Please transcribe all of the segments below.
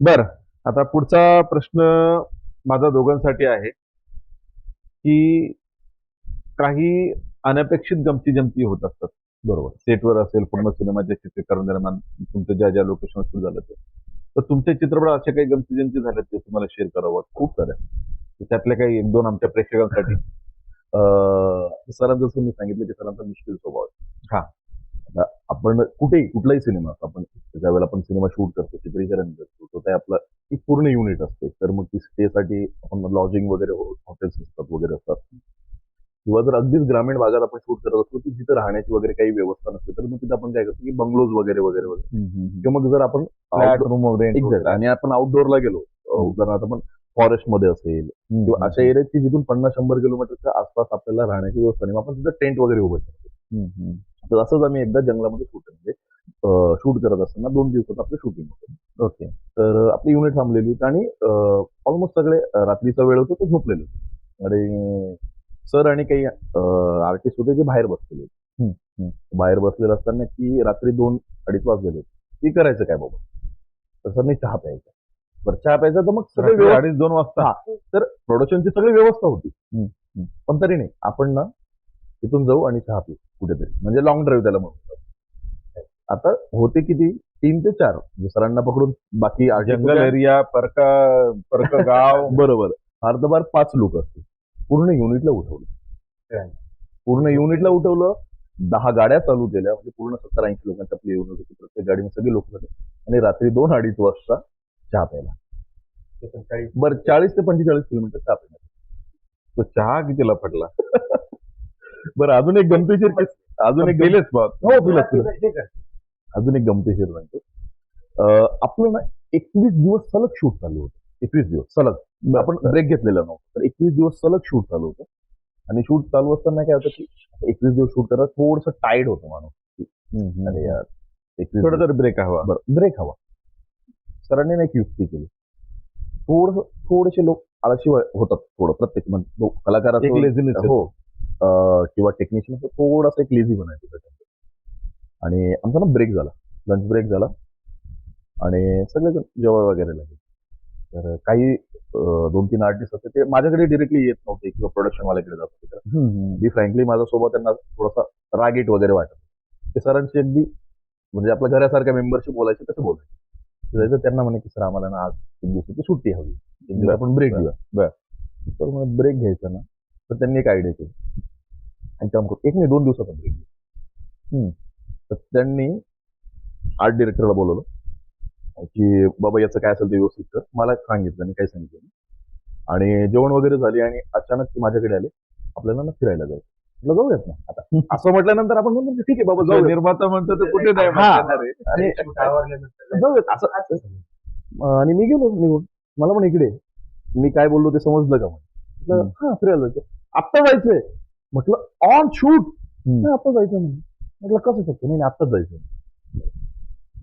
बर, आता पुढचा प्रश्न माझा दोघांसाठी आहे की काही अनपेक्षित गमती जमती होत असतात. बरोबर, सेटवर असेल, पूर्ण सिनेमाच्या चित्रीकरण दरम्यान तुमचं ज्या ज्या लोकेशन शूट झालं ते, तर तुमचे चित्रपट असे काही गमती जमती झाले ते तुम्हाला शेअर करावं खूप साऱ्या. तर त्यातले काही एक दोन आमच्या प्रेक्षकांसाठी. सरांचं जसं मी सांगितलं की सरांचा मुश्किल स्वभाव आहे. हा, आता आपण कुठेही कुठलाही सिनेमा आपण ज्यावेळेला आपण सिनेमा शूट करतो, चित्रीकरण करतो, तो ते आपलं एक पूर्ण युनिट असते. तर मग ती स्टेसाठी आपण लॉजिंग वगैरे हॉटेल्स असतात वगैरे असतात, किंवा जर अगदीच ग्रामीण भागात आपण शूट करत असतो की जिथे राहण्याची वगैरे काही व्यवस्था नसते, तर मग तिथे आपण काय करतो की बंगलोज वगैरे वगैरे वगैरे, किंवा मग जर आपण रूम वगैरे आणि आपण आउटडोअरला गेलो, उदाहरणार्थ आपण फॉरेस्ट मध्ये असेल किंवा अशा एरियात की जिथून 50-100 किलोमीटरच्या आसपास आपल्याला राहण्याची व्यवस्था नाही, आपण तिथं टेंट वगैरे उभं करतो. तर असंच आम्ही एकदा जंगलामध्ये शूट करत असताना 2 दिवसात आपलं शूटिंग होतं. ओके, तर आपली युनिट थांबलेली होती आणि ऑलमोस्ट सगळे रात्रीचा वेळ होता, तो झोपलेले होते. आणि सर आणि काही आर्टिस्ट होते जे बाहेर बसलेले होते. बाहेर बसलेले असताना की रात्री 2-2:30 वाजलेले होते. की करायचं काय बाबा? तर सर मी चहा प्यायचा. बरं, चहा प्यायचा तर मग सगळे 2:30 वाजता. तर प्रोडक्शनची सगळी व्यवस्था होती. पण तरी नाही, आपण ना तिथून जाऊ आणि चहा पिऊ कुठेतरी, म्हणजे लॉंग ड्राईव्ह त्याला म्हणतात. आता होते किती, 3 ते 4 सरांना पकडून बाकी जंगल एरिया, परक गाव बरोबर, अर्धबार 5 लोक असतील. पूर्ण युनिटला उठवलं. पूर्ण युनिटला उठवलं, 10 गाड्या चालू केल्या, म्हणजे पूर्ण 70-80 लोकांच्या आपली युनिट होती. प्रत्येक गाडीमध्ये सगळे लोक होते आणि रात्री 2-2:30 वाजता चहा प्यायला. बरं, 40 ते 45 किलोमीटर चहा प्यायला. तो चहा कितीला पडला? बरं, अजून एक गमतीशीर अजून एक दिलेच हो दिलंच. अजून एक गमतीशीर सांगतो. आपलं ना 21 दिवस सलग शूट चालू होतं. 21 दिवस सलग, आपण ब्रेक घेतलेला नव्हता. तर 21 दिवस सलग शूट चालू होतं. आणि शूट चालू असताना काय होतं की 21 दिवस शूट करत थोडस टायर्ड होतं माणूस. अरे यार, 21 थोडं तर ब्रेक हवा. बरं, ब्रेक हवा. सरांनी एक युक्ती केली. थोडेसे लोक आळशी होतात, थोडं प्रत्येक म्हणजे कलाकार हो, किंवा टेक्निशियन थोडासा एक लेझी बनायचं त्याच्यामध्ये. आणि आमचा ना ब्रेक झाला, लंच ब्रेक झाला आणि सगळे जेवण वगैरे लागले. तर काही 2-3 आर्टिस्ट होते, ते माझ्याकडे डिरेक्टली येत नव्हते किंवा प्रोडक्शन वाल्याकडे जात होते. मी फ्रँकली माझ्यासोबत त्यांना थोडासा रागीट वगैरे वाटत. ते सरांची अगदी म्हणजे आपल्या घरासारख्या मेंबरशी बोलायचे तसं बोलायचे. त्यांना म्हणे की सर आम्हाला ना आज एक दिवसाची सुट्टी हवी, एक दिवस आपण ब्रेक घेऊया. बरं, तर मग ब्रेक घ्यायचा ना, तर त्यांनी एक आयडिया केली आणि काम करू, एक नाही 2 दिवसाचा ब्रेक घेऊ. तर त्यांनी आर्ट डिरेक्टरला बोलवलं की बाबा याचं काय असेल ते व्यवस्थित कर. मला सांगितलं आणि काय सांगितलं. आणि जेवण वगैरे झाले आणि अचानक ते माझ्याकडे आले, आपल्याला ना फिरायला जायचं. म्हटलं जाऊयात ना. आता असं म्हटल्यानंतर आपण म्हणतो ठीक आहे बाबा जाऊ. निर्माता म्हणतो तर कुठे नाही आणि जाऊयात असं. आणि मी गेलो निघून. मला पण इकडे मी काय बोललो ते समजलं का? म्हटलं हा फिरायला जायचं. आत्ता जायचंय. म्हटलं ऑन शूट. आता जायचं म्हणून. म्हटलं कसं शक्य? नाही आत्ताच जायचं.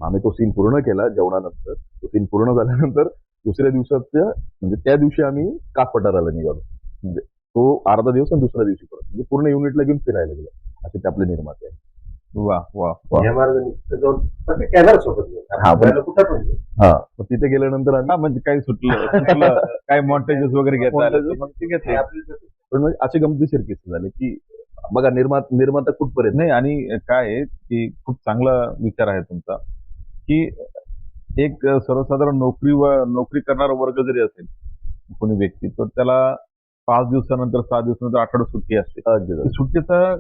आम्ही तो सीन पूर्ण केला. जेवणानंतर तो सीन पूर्ण झाल्यानंतर दुसऱ्या दिवसाच्या म्हणजे त्या दिवशी आम्ही काकपठाराला निघालो. म्हणजे तो अर्धा दिवस आणि दुसऱ्या दिवशी परत, म्हणजे पूर्ण युनिटला घेऊन फिरायला गेलो. असे ते आपले निर्माते आहे. वा वा वा. हा, मग तिथे गेल्यानंतर आम्ही म्हणजे काही सुटलं काही मॉन्टेजेस वगैरे घेतला, पण म्हणजे असे गमतीशीर किस्से झाले की बघा निर्माता कुठपर्यंत नाही. आणि काय आहे की खूप चांगला विचार आहे तुमचा की एक सर्वसाधारण नोकरी करणारा वर्ग जरी असेल कोणी व्यक्ती, तर त्याला 5 दिवसानंतर 6 दिवसानंतर आठवडा सुट्टी असते. सुट्टीचा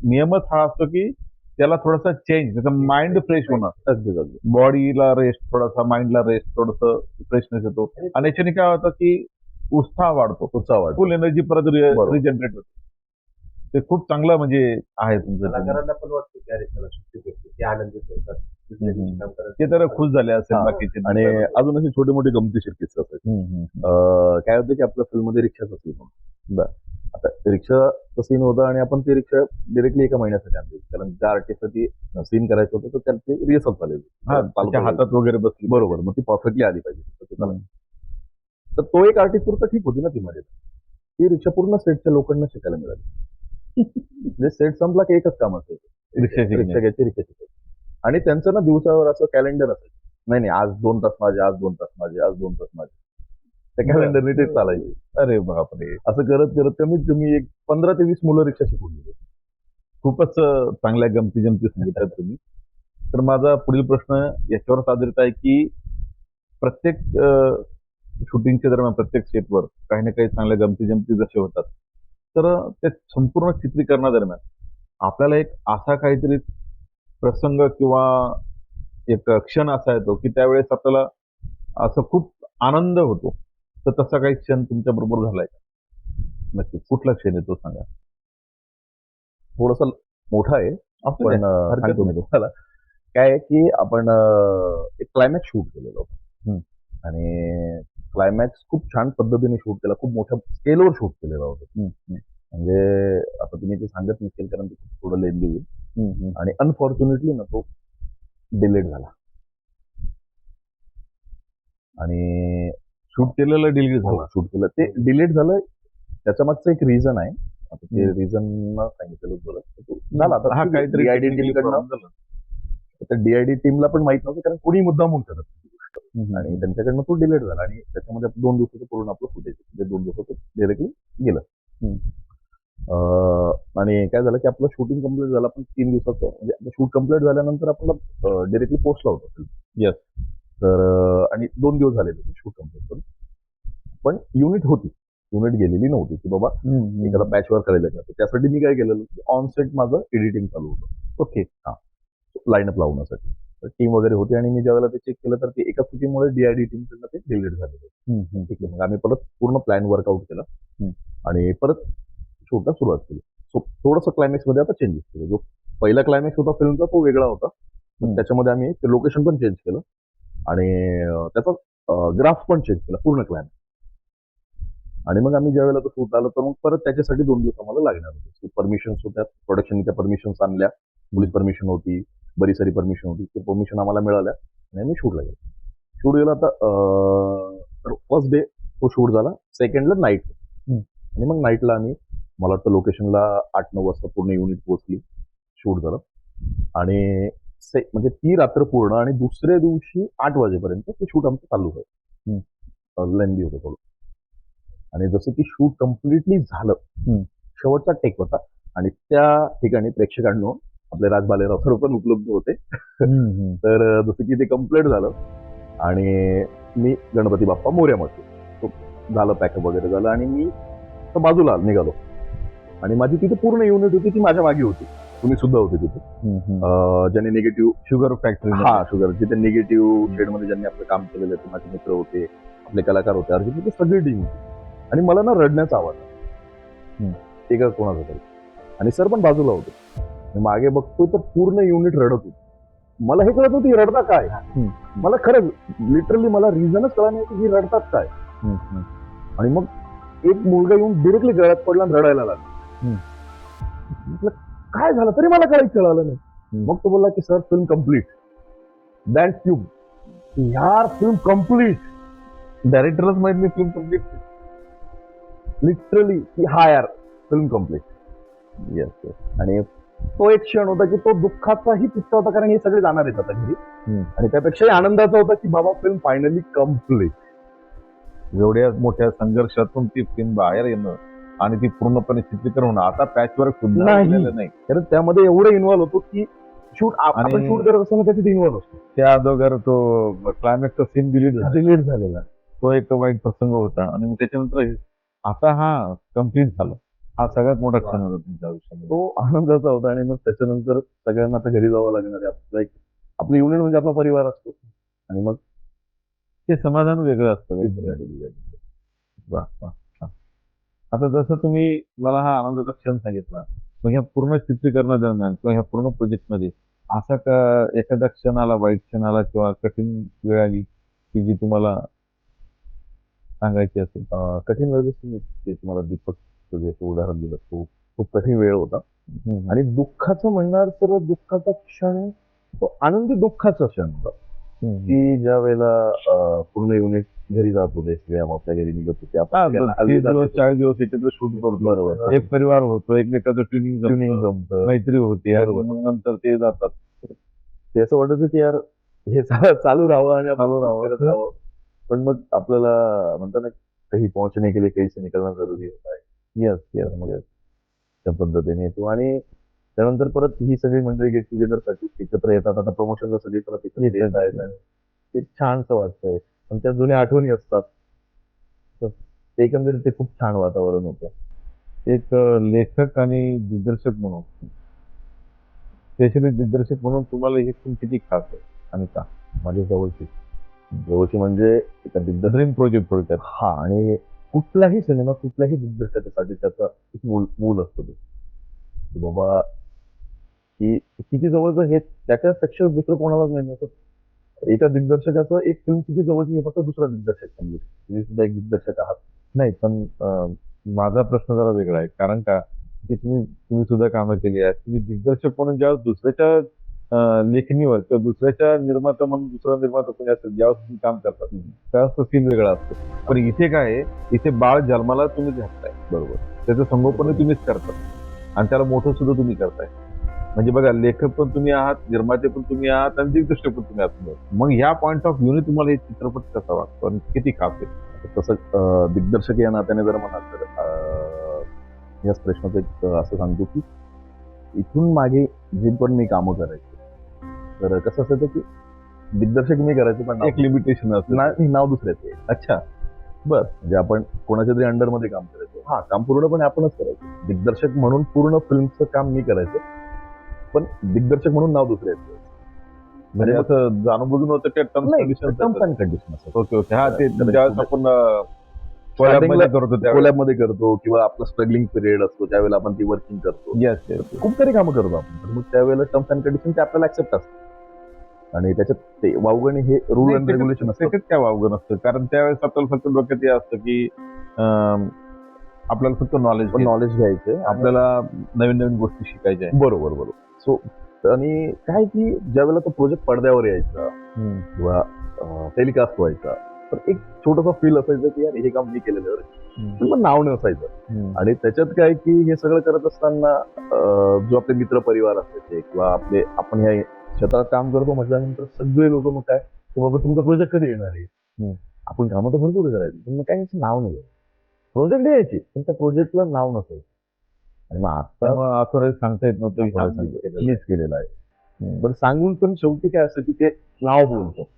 नियमच हा असतो की त्याला थोडासा चेंज, त्याचा माइंड फ्रेश होणं. अगदी अगदी बॉडीला रेस्ट, थोडासा माइंडला रेस्ट, थोडंसं फ्रेशनेस येतो आणि याच्याने काय होतं की उत्साह वाढतो, फुल एनर्जी परत रिजनरेट होते. ते खूप चांगलं म्हणजे आहे तुमचं. कलाकारांना पण वाटतं की अरे त्याला सुट्टी भेटते, ते आनंदित होतात. ते तर खुश झाले असेल बाकीचे. आणि अजून असे छोटे मोठे गमतीशीर किस्से असायचे. काय होतं की आपल्या फिल्ममध्ये रिक्षाचा सीन होता. बरं, आता रिक्षाचा सीन होता आणि आपण ती रिक्षा डिरेक्टली एका महिन्यासाठी आणली, कारण ज्या आर्टिस्टसाठी सीन करायचं होतं तर त्यांची रिहर्सल चालेल, हातात वगैरे बसली बरोबर, मग ती परफेक्टली आली पाहिजे. तर तो एक आर्टिस्ट पुरता ठीक होती ना ती मध्ये. ती रिक्षा पूर्ण सेटच्या लोकांना शिकायला मिळाली. म्हणजे सेट संपला की एकच काम असायचं, रिक्षा घ्यायची, रिक्षा शिकायची. आणि त्यांचं ना दिवसावर असं कॅलेंडर असायचं नाही आज 2 तास माझे, आज 2 तास माझे, आज 2 तास माझे. त्या कॅलेंडरने ते चालायचे. अरे बापरे, असं करत करत कमीत कमी एक 15 ते 20 मुलं रिक्षा शिकून गेले. खूपच चांगल्या गमती जमती सांगितल्यात तुम्ही. तर माझा पुढील प्रश्न याच्यावर आधारित आहे की प्रत्येक शूटिंगच्या दरम्यान प्रत्येक सेटवर काही ना काही चांगल्या गमती जमती जसे होतात, तर त्या संपूर्ण चित्रीकरणादरम्यान आपल्याला एक असा काहीतरी प्रसंग किंवा एक क्षण असा येतो की त्यावेळेस आपल्याला असं खूप आनंद होतो. तर तसा काही क्षण तुमच्या बरोबर झालाय का? नक्कीच. कुठला क्षण आहे तो सांगा. थोडंसं मोठं आहे, असू पण द्या, हरकत सांगतो मी नाही. तुम्हाला. काय आहे की आपण एक क्लायमॅक्स शूट केलेलं होतं. आणि क्लायमॅक्स खूप छान पद्धतीने शूट केला. खूप मोठ्या स्केलवर शूट केलेलं होतं. म्हणजे आता तुम्ही ते सांगत नसेल कारण ते खूप थोडं लेंदी होईल. आणि अनफॉर्च्युनेटली ना तो डिलेट झाला. आणि शूट केलेलं डिलीट झालं. शूट केलं ते डिलीट झालं. त्याच्या मागचं एक रिझन आहे. आता ते रिझन सांगितलेलं बोलत झाला. आता हा काहीतरी DID टीमकडनं तर DID टीमला पण माहित नव्हतं कारण कोणी मुद्दामून करत नाही ती गोष्ट. आणि त्यांच्याकडनं तो डिलीट झाला आणि त्याच्यामध्ये 2 दिवसाचं पूर्ण आपलं फुटेज म्हणजे 2 दिवसाचं डायरेक्टली गेलं. आणि काय झालं की आपलं शूटिंग कम्प्लीट झालं. पण 3 दिवसाचं म्हणजे शूट कम्प्लीट झाल्यानंतर आपल्याला डायरेक्टली पोस्टला होतं. येस. तर आणि 2 दिवस झाले शूट कम्प्लीट करून. पण युनिट होती. युनिट गेलेली नव्हती की बाबा एखादा पॅचवर करायला जातं. त्यासाठी मी काय केलेलं की ऑन सेट माझं एडिटिंग चालू होतं. ओके. लाईनअप लावण्यासाठी. तर टीम वगैरे होती आणि मी ज्यावेळेला ते चेक केलं तर ते एका चुकीमुळे DID टीमकडनं ते डिलीट झालेलं. ठीक आहे. मग आम्ही परत पूर्ण प्लॅन वर्कआउट केला आणि परत शूटला सुरुवात केली. सो थोडंसं क्लायमॅक्स मध्ये आता चेंजेस केले. जो पहिला क्लायमॅक्स होता फिल्मचा तो वेगळा होता. त्याच्यामध्ये आम्ही ते लोकेशन पण चेंज केलं आणि त्याचा ग्राफ पण चेंज केला पूर्ण क्लायमॅक्स. आणि मग आम्ही ज्यावेळेला तो शूट आलं तर मग परत त्याच्यासाठी 2 दिवस आम्हाला लागणार होते. परमिशन्स होत्या. प्रोडक्शनच्या परमिशन्स आणल्या. पोलीस परमिशन होती. बरी सारी परमिशन होती. ते परमिशन आम्हाला मिळाल्या आणि आम्ही शूटला गेलो. शूट गेला आता फर्स्ट डे तो शूट झाला. सेकंडला नाईट. आणि मग नाईटला आम्ही मला वाटतं लोकेशनला 8-9 वाजता पूर्ण युनिट पोहोचली. शूट झालं. आणि म्हणजे ती रात्र पूर्ण आणि दुसऱ्या दिवशी 8 वाजेपर्यंत ते शूट आमचं चालू होतं. लेंदी होतं थोडं. आणि जसं की शूट कम्प्लिटली झालं. शेवटचा टेक होता आणि त्या ठिकाणी प्रेक्षकांनो आपले राज बालेराव सर पण उपलब्ध होते. तर जसं की ते कम्प्लीट झालं आणि मी गणपती बाप्पा मोरयामध्ये तो झालं पॅकअप वगैरे झालं आणि मी बाजूला निघालो आणि माझी तिथे पूर्ण युनिट होती ती माझ्या मागे होती. तुम्ही सुद्धा होते तिथे. ज्यांनी निगेटिव्ह शुगर फॅक्टरी शुगर जिथे निगेटिव्ह शेडमध्ये ज्यांनी आपलं काम केलेलं ते माझे मित्र होते, आपले कलाकार होते, अर्जुन होते, सगळी टीम होती. आणि मला ना रडण्याचा आवाज आला. एका कोणाचा तरी. आणि सर पण बाजूला होते. मागे बघतोय तर पूर्ण युनिट रडत होती. मला हे कळत होती रडता काय. मला खरंच लिटरली मला रिझनच कळलं नाही की रडतात काय. आणि मग एक मुलगा येऊन डिरेक्टली गळ्यात पडला आणि रडायला लागला. म्हटलं काय झालं तरी मला काहीच कळालं नाही. मग तो बोलला की sir film complete. That tube यार फिल्म कम्प्लीट. डायरेक्टरलाच माहित नाही फिल्म कम्प्लीट. लिटरली की हा यार फिल्म कम्प्लीट. Yes yes. आणि तो एक क्षण होता की तो दुःखाचाही पिक्चर होता कारण हे सगळे जाणार आहेत आता घरी. आणि त्यापेक्षाही आनंदाचा होता की बाबा फिल्म फायनली कम्प्लीट. एवढ्या मोठ्या संघर्षातून ती फिल्म बाहेर येणं आणि ती पूर्णपणे चित्रीकरण होणं आता पॅचवर्क सुद्धा नाही. कारण त्यामध्ये एवढं इन्व्हॉल्व होतो की शूट आपण शूट करत असताना त्याच्यात इन्व्हॉल्व असतो. त्या अगोदर तो क्लायमॅक्सचा सीन डिलीट झालेला तो एक वाईट प्रसंग होता आणि त्याच्यानंतर आता हा कम्प्लीट झाला. हा सगळ्यात मोठा क्षण होता तुमच्या आयुष्यामध्ये. तो आनंदाचा होता आणि मग त्याच्यानंतर सगळ्यांना आता घरी जावं लागणार आहे. आपलं युनिट म्हणजे आपला परिवार असतो आणि मग ते समाधान वेगळं असतं. आता जसं तुम्ही मला हा आनंदाचा क्षण सांगितला, मग ह्या पूर्ण चित्रीकरणादरम्यान किंवा ह्या पूर्ण प्रोजेक्टमध्ये असा एखादा क्षण आला, वाईट क्षण आला किंवा कठीण वेळ आली की जी तुम्हाला सांगायची असेल? कठीण वेळ ते तुम्हाला दीपक उदाहरण दिलं तो खूप कठीण वेळ होता. आणि दुःखाचं म्हणणार तर दुःखाचा क्षण तो आनंदी दुःखाचा क्षण होता की ज्या वेळेला पूर्ण युनिट घरी जात होते सगळे आपल्या घरी निघत होते. 40 दिवस एकत्र शूट करतो. बरोबर. एक परिवार होतो, एकमेकाचं ट्युनिंग जमतं, मैत्री होते. मग नंतर ते जातात. ते असं वाटत की यार हे चालू राहावं आणि आपण करत राहावं. पण मग आपल्याला म्हणतो ना, कहीं पहुंचने के लिए कहीं से निकलना जरुरी होता है. येस येस मग त्या पद्धतीने येतो आणि त्यानंतर परत ही सगळी मंडळी गेट टुगेदरसाठी एकत्र येतात. आता प्रमोशनला सगळी परत एकत्र येत आहेत आणि ते छानसं वाटतंय. पण त्या जुन्या आठवणी असतात. तर ते एकंदरीत ते खूप छान वातावरण होतं. एक लेखक आणि दिग्दर्शक म्हणून स्पेशली दिग्दर्शक म्हणून तुम्हाला हे फिल्म किती खास आहे आणि का? माझ्या जवळची म्हणजे एका ड्रीम प्रोजेक्ट थोडक्यात. हा आणि कुठलाही सिनेमा कुठल्याही दिग्दर्शकासाठी त्याचा एक मूल असतो तो. की बाबा की किती जवळचं हे त्याच्यापेक्षा दुसरं कोणालाच नाही नसतं. एका दिग्दर्शकाचं एक फिल्म किती जवळची हे फक्त दुसरा दिग्दर्शक समजू. तुम्ही सुद्धा एक दिग्दर्शक आहात. नाही पण माझा प्रश्न जरा वेगळा आहे. कारण का की तुम्ही तुम्ही सुद्धा कामं केली आहेत. तुम्ही दिग्दर्शक म्हणून ज्यावेळेस दुसऱ्याच्या लेखणीवर किंवा दुसऱ्याच्या निर्माता म्हणून दुसरा निर्माता कोणी असेल ज्यावेळेस तुम्ही काम करता त्यावेळेस तो सीन वेगळा असतो. पण इथे काय आहे, इथे बाळ जन्माला तुम्हीच घातलाय. बरोबर. त्याचं संगोपन तुम्हीच करता आणि त्याला मोठं सुद्धा तुम्ही करताय. म्हणजे बघा लेखक पण तुम्ही आहात, निर्माते पण तुम्ही आहात आणि दिग्दर्शक पण तुम्ही आहात. मग ह्या पॉइंट ऑफ व्ह्यूने तुम्हाला हे चित्रपट कसा वाटतो आणि किती खास आहे? तसं दिग्दर्शक या नात्याने जर म्हणाल तर याच प्रश्नाचं एक असं सांगतो की इथून मागे जे पण मी कामं करायचो तर कसं असायचं की दिग्दर्शक मी करायचो पण एक लिमिटेशन असतं. नाव दुसऱ्याचे. अच्छा. म्हणजे आपण कोणाच्या तरी अंडरमध्ये काम करायचो. हा काम पूर्णपणे आपणच करायचो. दिग्दर्शक म्हणून पूर्ण फिल्मचं काम मी करायचो. पण दिग्दर्शक म्हणून नाव दुसऱ्याचं. म्हणजे असं जाणून बुजून होतं की टर्म्स अँड कंडिशन असतात. Okay okay. हा ते तर ज्यावेळेस आपण Starting ला करतो त्यावेळेस. कोलॅबमध्ये करतो किंवा आपला स्ट्रगलिंग पिरियड असतो त्यावेळेला आपण ती वर्किंग करतो. Yes yes. खूप सारी कामं करतो आपण. तर मग त्यावेळेला टर्म्स अँड कंडिशन ते आपल्याला ऍक्सेप्ट असतात. आणि त्याच्यात ते वावगणे हे रूल अँड रेग्युलेशन असतात. त्याच्यात काय वावगं नसतं कारण त्यावेळेस आपल्याला फक्त डोक्यात हे असतं की आपल्याला फक्त नॉलेज घ्यायचं आपल्याला नवीन नवीन गोष्टी शिकायच्या आहेत. बरोबर. सो आणि काय की ज्यावेळेला तो प्रोजेक्ट पडद्यावर यायचा किंवा टेलिकास्ट व्हायचा तर एक छोटासा फील असायचं की यार हे काम मी केलेलं आहे. पण नाव नसायचं. आणि त्याच्यात काय की हे सगळं करत असताना जो आपले मित्र परिवार असायचे किंवा आपले आपण ह्या क्षेत्रात काम करतो म्हटल्यानंतर सगळे लोक मग काय की बाबा तुमचा प्रोजेक्ट कधी येणार आहे. आपण कामं तर भरपूर करायची पण मग काय याचं नाव नाही. प्रोजेक्ट द्यायची पण त्या प्रोजेक्टला नाव नसायचं. आणि मग आता असं सांगता येत नव्हतं मीच केलेलं आहे. पण सांगून पण शेवटी काय असतं की ते नाव बोलतो.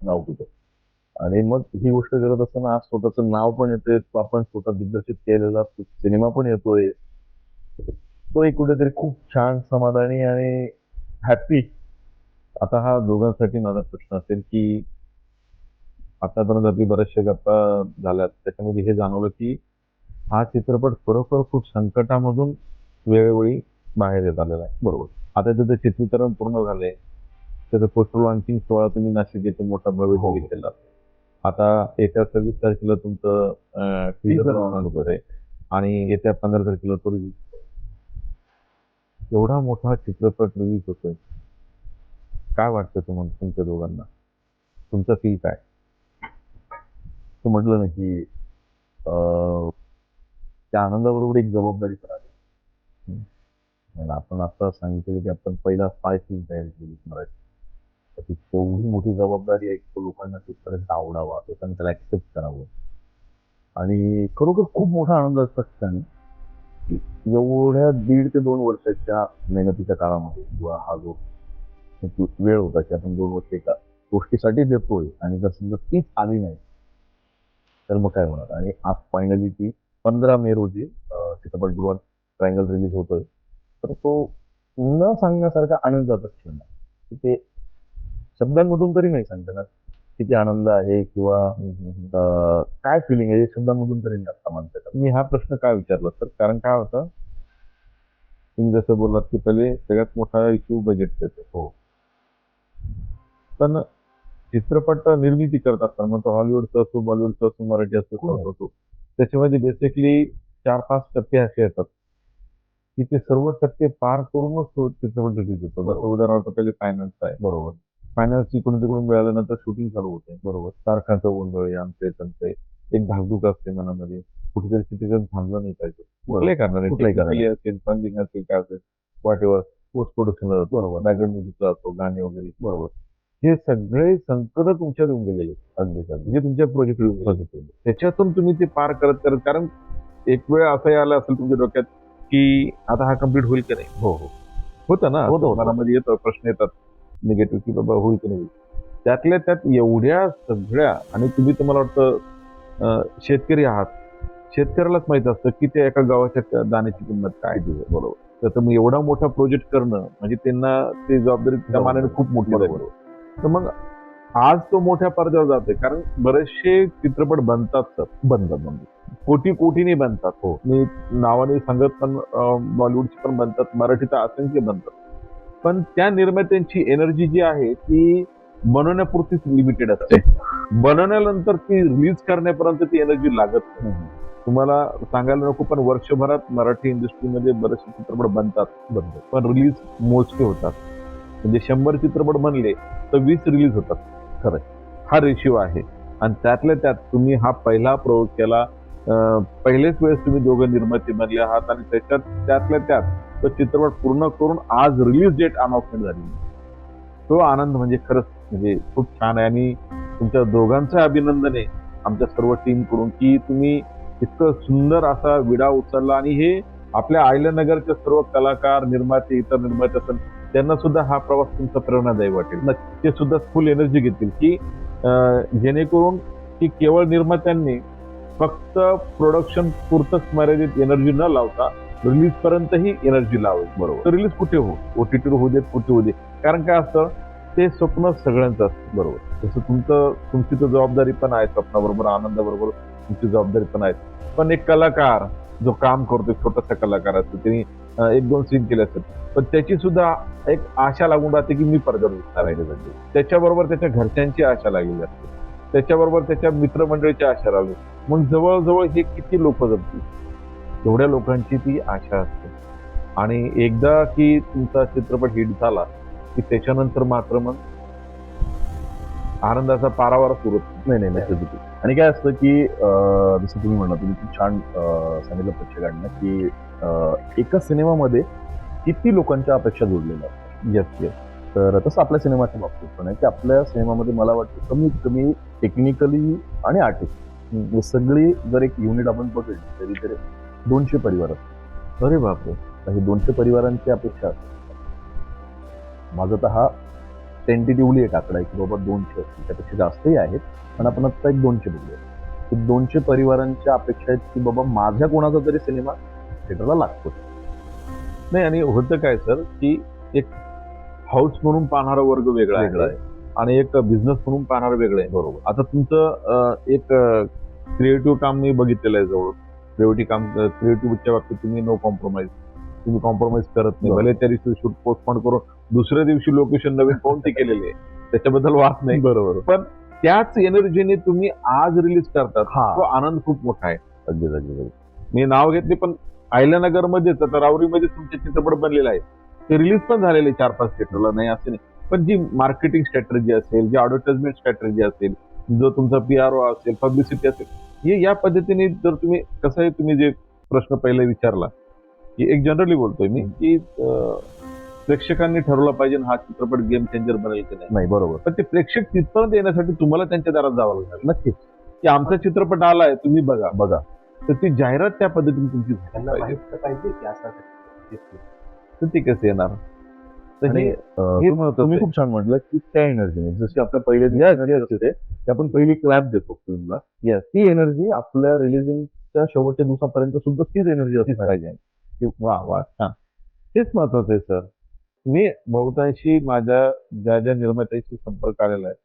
नाव कुठं. आणि मग ही गोष्ट करत असताना आज स्वतःचं नाव पण येतंय. आपण स्वतः दिग्दर्शित केलेला सिनेमा पण येतोय. तो एक कुठेतरी खूप छान समाधानी आणि हॅपी. आता हा दोघांसाठी माझा प्रश्न असेल की आतापर्यंत आपली बऱ्याचशा गप्पा झाल्यात त्याच्यामध्ये हे जाणवलं की हा चित्रपट खरोखर खूप संकटामधून वेळोवेळी बाहेर येत आलेला आहे. बरोबर. आता त्याचं चित्रीकरण पूर्ण झालंय. त्याचं पोस्टर लॉन्चिंग सोहळा तुम्ही नाशिक येथे मोठा भव्य बघितलेला. आता येत्या 26 तारखेला तुमचं टीजर लॉन्च होत आहे आणि येत्या 15 तारखेला तो रिलीज. एवढा मोठा चित्रपट रिलीज होतोय. काय वाटतं तुम्हाला तुमच्या दोघांना? तुमचं फील काय? तू म्हटलं ना की त्या आनंदाबरोबर एक जबाबदारी पण आली. आणि आपण आता सांगितलं की आपण पहिला 5 फिल्म तयार केली मराठी. ती तेवढी मोठी जबाबदारी आहे की लोकांना तिथपर्यंत आवडावा लोकांनी त्याला ऍक्सेप्ट करावं. आणि खरोखर खूप मोठा आनंद असतो ठिकाणी एवढ्या 1.5 ते 2 वर्षाच्या मेहनतीच्या काळामध्ये किंवा हा जो वेळ होता की आपण 2 वर्ष एका गोष्टीसाठी देतोय आणि जर समजा तीच आली नाही तर मग काय होणार. आणि आज फायनली ती 15 मे रोजी चित्रपटगृहात ट्रायंगल रिलीज होतोय. तर तो न सांगण्यासारखा आनंदाचा क्षण आहे. ते शब्दांमधून तरी नाही सांगता येणार किती आनंद आहे किंवा काय फिलिंग आहे शब्दांमधून तरी नाही आता माणसाला. मी हा प्रश्न का विचारला तर कारण काय होतं तुम्ही जसं बोललात की पहिले सगळ्यात मोठा इश्यू बजेटचा येतो. पण चित्रपट निर्मिती करत असताना मग तो हॉलिवूडचा असो बॉलिवूडचा असो मराठी असो त्याच्यामध्ये बेसिकली 4-5% असे येतात की ते सर्व टक्के पार करूनच तो चित्रपट रिलीज होतो. जसं उदाहरणार्थ पहिले फायनान्स आहे. बरोबर. फायनान्स इकडून तिकडून मिळाल्यानंतर शूटिंग चालू होते. बरोबर. तारखांचं गोंधळ आमचे त्यांचे एक धाकधूक असते मनामध्ये कुठेतरी चित्रीकरण थांबलं नाही पाहिजे. कुठल्याही कारणाने कुठल्याही कारणाने. असेल फंडिंग असेल काय असेल वॉट एव्हर पोस्ट प्रोडक्शनला जातो, बरोबर. बॅकग्राऊंड म्युझिकला जातो, गाणे वगैरे. बरोबर. हे सगळे संकट तुमच्यात येऊन गेलेले अगदीच अगदी. म्हणजे तुमच्या प्रोजेक्ट त्याच्यातून तुम्ही ते पार करत करत, कारण एक वेळ असंही आलं असेल तुमच्या डोक्यात की आता हा कम्प्लीट होईल की नाही. हो हो होतं ना, होतं. मनामध्ये येतं, प्रश्न येतात निगेटिव्ह की बाबा होईल की नाही होईल. त्यातल्या त्यात एवढ्या सगळ्या, आणि तुम्हाला वाटतं शेतकरी आहात, शेतकऱ्यालाच माहित असतं की त्या एका गावाच्या दाण्याची किंमत काय आहे. बरोबर. तर मग एवढा मोठा प्रोजेक्ट करणं म्हणजे त्यांना ती जबाबदारी त्या मानाने खूप मोठी बरोबर. झाली. तर मग आज तो मोठ्या पडद्यावर जातोय, कारण बरेचसे चित्रपट बनतात सर, बनतात. कोटीने बनतात. हो, मी नावाने सांगत पण बॉलिवूडची पण बनतात, मराठी तर असंख्य बनतात. पण त्या निर्मात्यांची एनर्जी जी आहे ती बनवण्यापुरतीच लिमिटेड असते. बनवल्यानंतर ती रिलीज करण्यापर्यंत ती एनर्जी लागत नाही. तुम्हाला सांगायला नको, पण वर्षभरात मराठी इंडस्ट्रीमध्ये बरेचसे चित्रपट बनतात, पण रिलीज मोजके होतात. म्हणजे 100 चित्रपट बनले तर 20 रिलीज होतात. खरं, हा रेशिओ आहे. आणि त्यातल्या त्यात तुम्ही हा पहिला प्रयोग केला, पहिलेच वेळेस तुम्ही दोघं निर्माते बनले आहात, आणि त्यातल्या त्यात तो चित्रपट पूर्ण करून आज रिलीज डेट अनाउन्समेंट झाली. तो आनंद म्हणजे खरंच म्हणजे खूप छान आहे. आणि तुमच्या दोघांचं अभिनंदन आहे आमच्या सर्व टीम कडून की तुम्ही इतकं सुंदर असा विडा उचलला, आणि हे आपल्या आयल्यानगरचे सर्व कलाकार, निर्माते, इतर निर्माते असेल त्यांना सुद्धा हा प्रवास तुमचा प्रेरणादायी वाटेल. ते सुद्धा फुल एनर्जी घेतील की जेणेकरून की केवळ निर्मात्यांनी फक्त प्रोडक्शन पुरतच मर्यादित एनर्जी न लावता रिलीज पर्यंतही एनर्जी लावेल. बरोबर. तर रिलीज कुठे हो, OTT होऊ देत, कुठे होऊ दे, कारण काय असतं ते स्वप्न सगळ्यांचं असतं. बरोबर. जसं तुमची तर जबाबदारी पण आहे, स्वप्नाबरोबर आनंदाबरोबर तुमची जबाबदारी पण आहे. पण एक कलाकार जो काम करतो, छोटासा कलाकार असतो, त्यांनी 1-2 सीन केले असतात, पण त्याची सुद्धा एक आशा लागून राहते की मी पडद्यावर दिसणार आहे. त्याच्याबरोबर त्याच्या घरच्यांची आशा लागलेली असते, त्याच्याबरोबर त्याच्या मित्रमंडळीची आशा लागली. मग जवळजवळ हे किती लोक जमतील, एवढ्या लोकांची ती आशा असते. आणि एकदा की तुमचा चित्रपट हिट झाला की त्याच्यानंतर मात्र मग आनंदाचा पारावार सुरू. नाही नक्कीच. आणि काय असतं की जसं तुम्ही म्हणला, तुम्ही खूप छान सांगितलं प्रेक्षकांना की एका सिनेमामध्ये किती लोकांच्या अपेक्षा जोडलेल्या असतात. येस. तर तसं आपल्या सिनेमाच्या बाबतीत पण आहे की आपल्या सिनेमामध्ये मला वाटतं कमीत कमी टेक्निकली आणि आर्टिस्ट सगळी जर एक युनिट आपण बघितली तरी 200 परिवार असतात. अरे बापरे. हे 200 परिवारांची अपेक्षा असते. माझा तर हा टेंटेटिव्हली एक आकडा आहे की बाबा 200 असतील, त्यापेक्षा जास्तही आहेत, पण आपण आता एक 200 बघूया. की 200 परिवारांच्या अपेक्षा आहेत की बाबा माझ्या कोणाचा तरी सिनेमा थिएटरला लागतो. नाही, आणि होतं काय सर की एक हाऊस म्हणून पाहणारा वर्ग वेगळा आहे आणि एक बिझनेस म्हणून पाहणारा वेगळं आहे. बरोबर. आता तुमचं एक क्रिएटिव्ह काम मी बघितलेलं आहे जवळ. क्रिएटिव्हच्या बाबतीत तुम्ही नो कॉम्प्रोमाइज, तुम्ही कॉम्प्रोमाइज करत नाही. भले त्या दिवशी शूट पोस्टपोन करून दुसऱ्या दिवशी लोकेशन नवीन पाहून ते केलेले आहे, त्याच्याबद्दल वाद नाही. बरोबर. पण त्याच एनर्जीने तुम्ही आज रिलीज करतात, तो आनंद खूप मोठा आहे. अगदी. मी नाव घेतले, पण आयल्यानगरमध्येच आता रावरीमध्ये तुमचे चित्रपट बनलेले आहेत, ते रिलीज पण झालेले 4-5 थिएटरला, नाही असं नाही. पण जी मार्केटिंग स्ट्रॅटेजी असेल, जी ॲडव्हर्टाइजमेंट स्ट्रॅटेजी असेल, जो तुमचा PRO असेल, पब्लिसिटी असेल, हे या पद्धतीने जर तुम्ही, कसं आहे, तुम्ही जे प्रश्न पहिले विचारला की एक जनरली बोलतोय मी की प्रेक्षकांनी ठरवलं पाहिजे हा चित्रपट गेम चेंजर बनेल की नाही. बरोबर. पण ते प्रेक्षक तिथपर्यंत येण्यासाठी तुम्हाला त्यांच्या दारात जावं लागणार. नक्कीच की आमचा चित्रपट आलाय, तुम्ही बघा. तर ती जाहिरात त्या पद्धतीने तुमची झाली पाहिजे. तर ती कसं येणार. तर हे तुम्ही खूप छान म्हटलं की त्या एनर्जीने, जशी आपल्या पहिले असते ते आपण पहिली क्लॅप देतो फिल्मला, ती एनर्जी आपल्या रिलिजिंगच्या शेवटच्या दिवसापर्यंत सुद्धा तीच एनर्जी असली पाहिजे. वा छान. हेच महत्वाचं आहे सर. मी बहुतांशी माझ्या ज्या निर्मात्याशी संपर्क आलेला आहे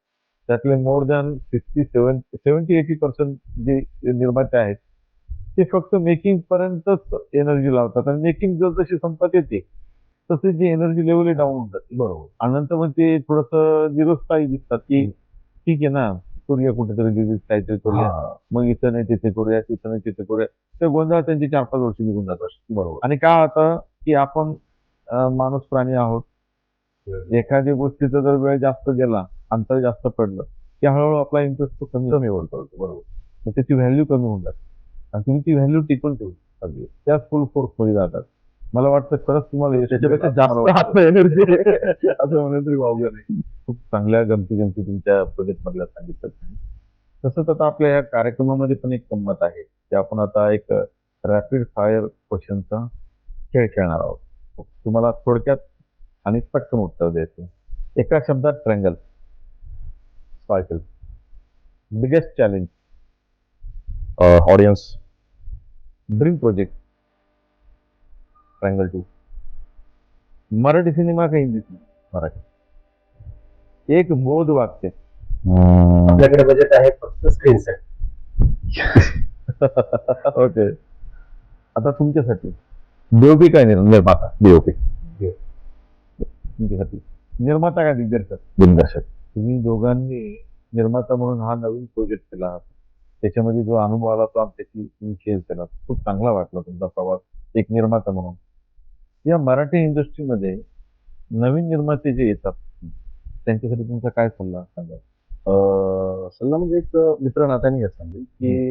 त्यातले मोर दॅन 70-80% जे निर्माते आहेत ते फक्त मेकिंग पर्यंतच एनर्जी लावतात, आणि मेकिंग जशी संपत येते तसे जी एनर्जी लेवल डाऊन होतात. बरोबर. आणि नंतर मग ते थोडंसं निरुत्साही दिसतात की ठीक आहे ना, करूया कुठेतरी रिलीज, काहीतरी करूया, मग इथं नाही तिथे करूया, तिथं नाही तिथे करूया. ते गोंधळ त्यांची 4-5 वर्ष निघून जातात. बरोबर. आणि काय होतं की आपण माणूस प्राणी आहोत. एखाद्या गोष्टीचा जर वेळ जास्त गेला, अंतर जास्त पडलं की हळूहळू आपला इंटरेस्ट तो कमी होतो. बरोबर. मग त्याची व्हॅल्यू कमी होऊन जाते, आणि तुम्ही ती व्हॅल्यू टिकून ठेवू, त्याच फुल फोर्स मध्ये जातात. मला वाटतं खरंच तुम्हाला यश त्याच्यापेक्षा मिळेल. जास्त मला वाटतं. हात एनर्जी असं म्हणून तरी वावगं नाही. खूप चांगल्या गमती तुमच्या प्रोजेक्ट मधल्या सांगितलं तुम्ही. तसंच आता आपल्या या कार्यक्रमामध्ये पण एक गंमत आहे की आपण आता एक रॅपिड फायर क्वेश्चनचा खेळ खेळणार आहोत. तुम्हाला थोडक्यात आणि पटकन उत्तर द्यायचं. एका शब्दात triangle. Cycle. Biggest challenge. Audience. Dream project. Triangle 2. Marathi cinema का हिंदी सिनेमा? मराठी. एक बोध वाक्य. आपल्याकडे बजेट आहे फक्त स्क्रीन सेट. ओके. आता तुमच्यासाठी डीओपी काय निर्माता? डीओपी. तुमच्यासाठी निर्माता काय दिग्दर्शक? दिग्दर्शक. तुम्ही दोघांनी निर्माता म्हणून हा नवीन प्रोजेक्ट केला, त्याच्यामध्ये जो अनुभव आला तो आमच्याशी तुम्ही शेअर केला, खूप चांगला वाटला तुमचा प्रवास एक निर्माता म्हणून. या मराठी इंडस्ट्रीमध्ये नवीन निर्माते जे येतात त्यांच्यासाठी तुमचा काय सल्ला सांगा? सल्ला म्हणजे एक मित्र नात्याने हे सांगेल की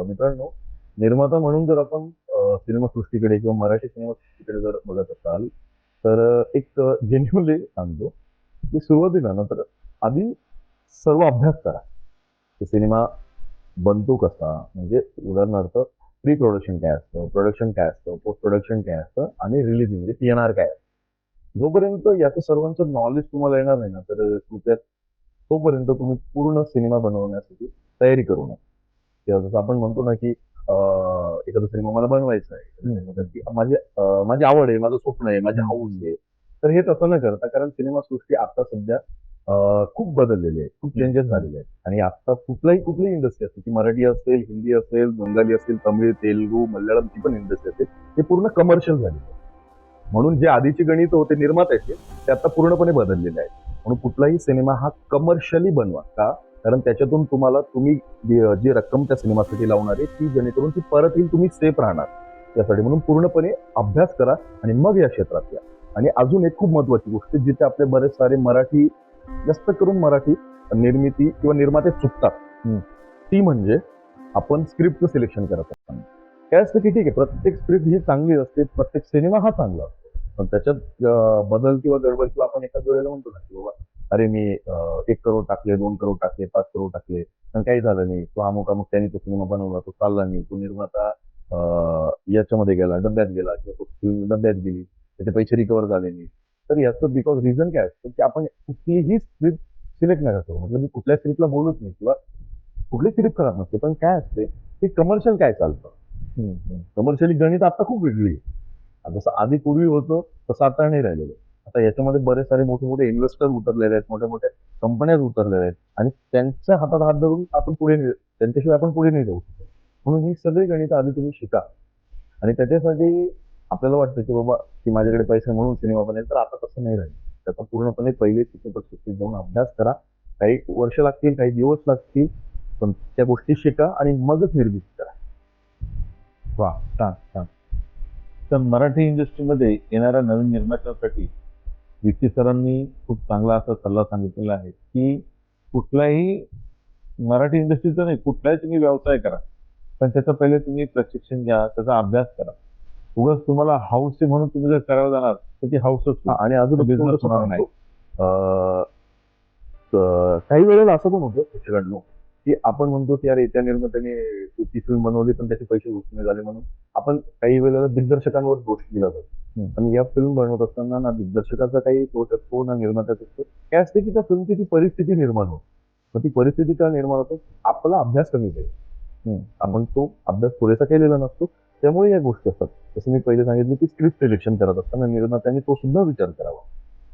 मित्रांनो, निर्माता म्हणून जर आपण सिनेमासृष्टीकडे किंवा मराठी सिनेमासृष्टीकडे जर बघत असाल तर एक जेन्युअनली सांगतो की सुरुवातीला ना तर आधी सर्व अभ्यास करा की सिनेमा बनतो कसा, म्हणजे उदाहरणार्थ प्री प्रोडक्शन काय असतं, प्रोडक्शन काय असतं, पोस्ट प्रोडक्शन काय असतं आणि रिलीजिंग म्हणजे PNR काय असतं. जोपर्यंत याचं सर्वांचं नॉलेज तुम्हाला येणार नाही ना तर कृपया तोपर्यंत तुम्ही पूर्ण सिनेमा बनवण्यासाठी तयारी करू नका. किंवा जसं आपण म्हणतो ना की एखादा सिनेमा मला बनवायचा आहे, की माझी आवड आहे, माझं स्वप्न आहे, माझी हौस आहे, तर हे तसं न करता, कारण सिनेमासृष्टी आता सध्या खूप बदललेली आहे, खूप चेंजेस झालेले आहेत आणि आता कुठलीही इंडस्ट्री असते, ती मराठी असेल, हिंदी असेल, बंगाली असेल, तमिळ, तेलुगू, मल्याळम, ती पण इंडस्ट्री असेल, ते पूर्ण कमर्शियल झालेली आहे. म्हणून जे आधीचे गणित होते निर्मात्याचे ते आता पूर्णपणे बदललेले आहेत. म्हणून कुठलाही सिनेमा हा कमर्शियली बनवा. का? कारण त्याच्यातून तुम्ही जी रक्कम त्या सिनेमासाठी लावणार आहे ती जेणेकरून ती परत येईल, तुम्ही सेफ राहणार त्यासाठी. म्हणून पूर्णपणे अभ्यास करा आणि मग या क्षेत्रात या. आणि अजून एक खूप महत्वाची गोष्ट जिथे आपले बरेच सारे मराठी, जास्त करून मराठी निर्मिती किंवा निर्माते चुकतात, ती म्हणजे आपण स्क्रिप्टचं सिलेक्शन करत असताना. काय असतं की ठीक आहे, प्रत्येक स्क्रिप्ट ही चांगली असते, प्रत्येक सिनेमा हा चांगला असतो, पण त्याच्यात बदल किंवा गडबड किंवा आपण एखाद्या वेळेला म्हणतो ना की बाबा अरे मी 1 करोड टाकले, 2 करोड टाकले, 5 करोड टाकले, पण काही झालं नाही, तो अमुक त्यांनी तो सिनेमा बनवला, तो चालला नाही, तो निर्माता याच्यामध्ये गेला, डब्यात गेला किंवा तो film डब्यात गेली, त्याचे पैसे रिकवर झाले नाही. तर याचं बिकॉज रिझन काय असतं की आपण कुठलीही स्क्रिप्ट सिलेक्ट नाही करतो. म्हणजे मी कुठल्या स्क्रिप्टला बोलत नाही किंवा कुठली स्क्रिप्ट खराब नसते, पण काय असते की कमर्शियल काय चालतं. कमर्शियली गणित आता खूप वेगळी आहे. जसं आधी पूर्वी होतं तसं आता नाही राहिलेलं. आता याच्यामध्ये बरेच सारे मोठे मोठे इन्व्हेस्टर उतरलेले आहेत, मोठ्या मोठ्या कंपन्या उतरलेल्या आहेत आणि त्यांच्या हातात हात धरून आपण त्यांच्याशिवाय आपण पुढे नाही जाऊ शकतो. म्हणून ही सगळी गणित आधी तुम्ही शिका आणि त्याच्यासाठी आपल्याला वाटतं की बाबा की माझ्याकडे पैसे म्हणून सिनेमा बनेल, तर आता तसं नाही राहील. त्याचा पूर्णपणे पहिले चित्रपटसृष्टीत जाऊन अभ्यास करा. काही वर्ष लागतील, काही दिवस लागतील, पण त्या गोष्टी शिका आणि मगच निर्मिती करा. वा, छान छान. तर मराठी इंडस्ट्रीमध्ये येणाऱ्या नवीन निर्मात्यांसाठी विकी सरांनी खूप चांगला असा सल्ला सांगितलेला आहे की कुठलाही मराठी इंडस्ट्रीचा नाही, कुठलाही तुम्ही व्यवसाय करा, पण त्याचं पहिले तुम्ही प्रशिक्षण घ्या, त्याचा अभ्यास करा. उगाच तुम्हाला हाऊस आहे म्हणून तुम्ही जर करायला जाणार तर ती हाऊसच आणि अजून एक बिझनेस थोडंसं होणार नाही. सांगतो. काही वेळेला असं पण होतं प्रेक्षकांनो की आपण म्हणतो की अरे त्या निर्मात्याने ती फिल्म बनवली पण त्याचे पैसे घोषणे झाले, म्हणून आपण काही वेळेला दिग्दर्शकांवर दोष दिला जातो. पण या फिल्म बनवत असताना ना दिग्दर्शकाचा काही दोष असतो ना निर्मात्याचा असतो. काय असते की त्या फिल्मची ती परिस्थिती निर्माण होते. मग ती परिस्थिती का निर्माण होते? आपला अभ्यास कमी केला, आपण तो अभ्यास पुरेसा केलेला नसतो, त्यामुळे या गोष्टी असतात. जसं मी पहिले सांगितलं की स्क्रिप्ट सिलेक्शन करत असताना निर्मात्याने तो सुद्धा विचार करावा.